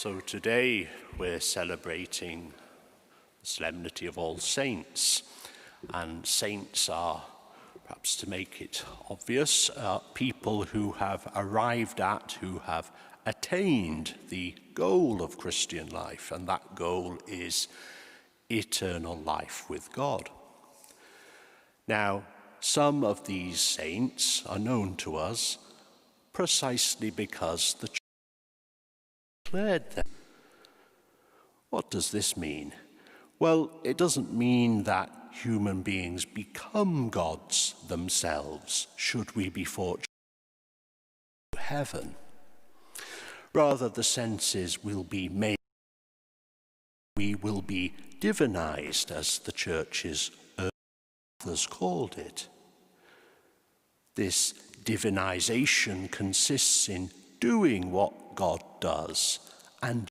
So today we're celebrating the Solemnity of All Saints, and saints are, perhaps to make it obvious, people who have arrived at, who have attained the goal of Christian life, and that goal is eternal life with God. Now, some of these saints are known to us precisely because the Church declared them. What does this mean? Well, it doesn't mean that human beings become gods themselves, should we be fortunate to heaven. Rather, the sense is we will be divinized, as the Church's authors called it. This divinization consists in doing what God does, and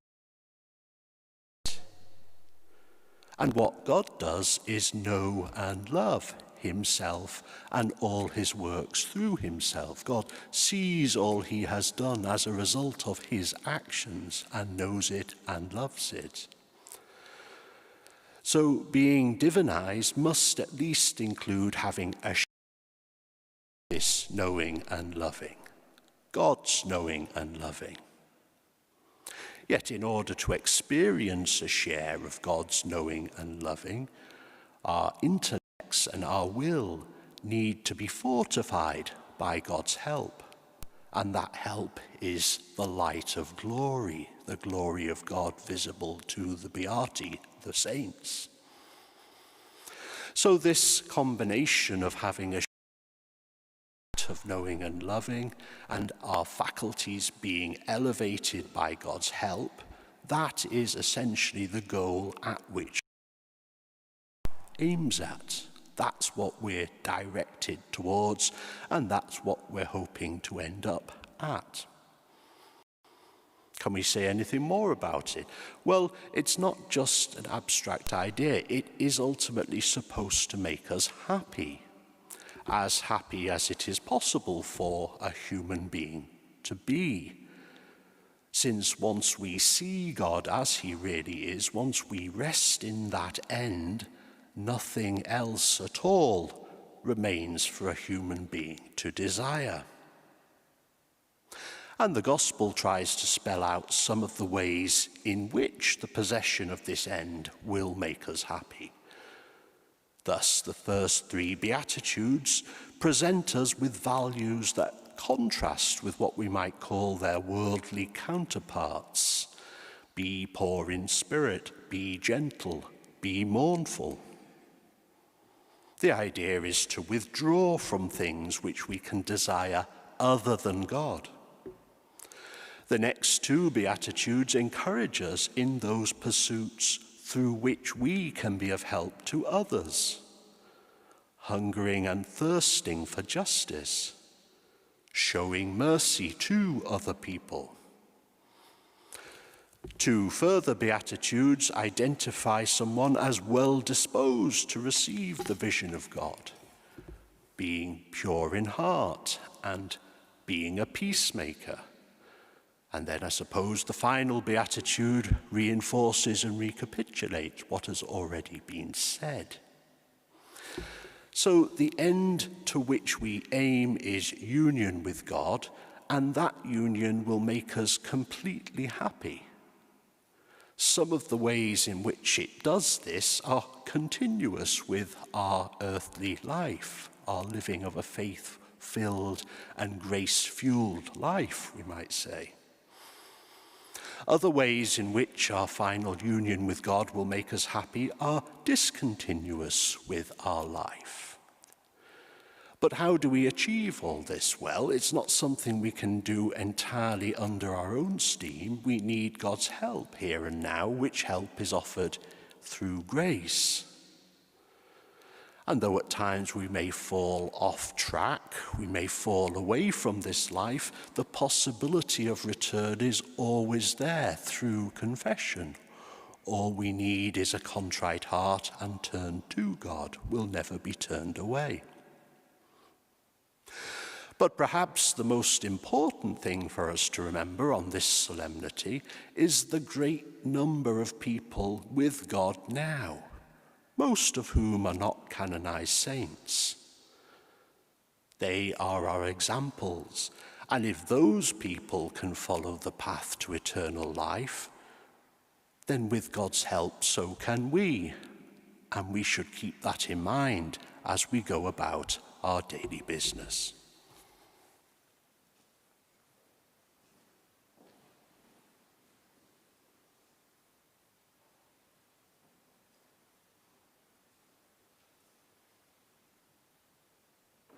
what God does is know and love himself and all his works through himself. God sees all he has done as a result of his actions and knows it and loves it. So being divinized must at least include having a this knowing and loving, God's knowing and loving. Yet in order to experience a share of God's knowing and loving, our intellects and our will need to be fortified by God's help. And that help is the light of glory, the glory of God visible to the Beati, the saints. So this combination of having a of knowing and loving, and our faculties being elevated by God's help, that is essentially the goal at which aims at. That's what we're directed towards, and that's what we're hoping to end up at. Can we say anything more about it? Well, it's not just an abstract idea. It is ultimately supposed to make us happy as it is possible for a human being to be. Since once we see God as he really is, once we rest in that end, nothing else at all remains for a human being to desire. And the Gospel tries to spell out some of the ways in which the possession of this end will make us happy. Thus, the first three Beatitudes present us with values that contrast with what we might call their worldly counterparts. Be poor in spirit, be gentle, be mournful. The idea is to withdraw from things which we can desire other than God. The next two Beatitudes encourage us in those pursuits through which we can be of help to others, hungering and thirsting for justice, showing mercy to other people. Two further Beatitudes identify someone as well disposed to receive the vision of God, being pure in heart and being a peacemaker. And then I suppose the final Beatitude reinforces and recapitulates what has already been said. So the end to which we aim is union with God, and that union will make us completely happy. Some of the ways in which it does this are continuous with our earthly life, our living of a faith-filled and grace-fueled life, we might say. Other ways in which our final union with God will make us happy are discontinuous with our life. But how do we achieve all this? Well, it's not something we can do entirely under our own steam. We need God's help here and now, which help is offered through grace. And though at times we may fall off track, we may fall away from this life, the possibility of return is always there through confession. All we need is a contrite heart and turn to God. We'll never be turned away. But perhaps the most important thing for us to remember on this solemnity is the great number of people with God now, most of whom are not canonized saints. They are our examples, and if those people can follow the path to eternal life, then with God's help so can we, and we should keep that in mind as we go about our daily business.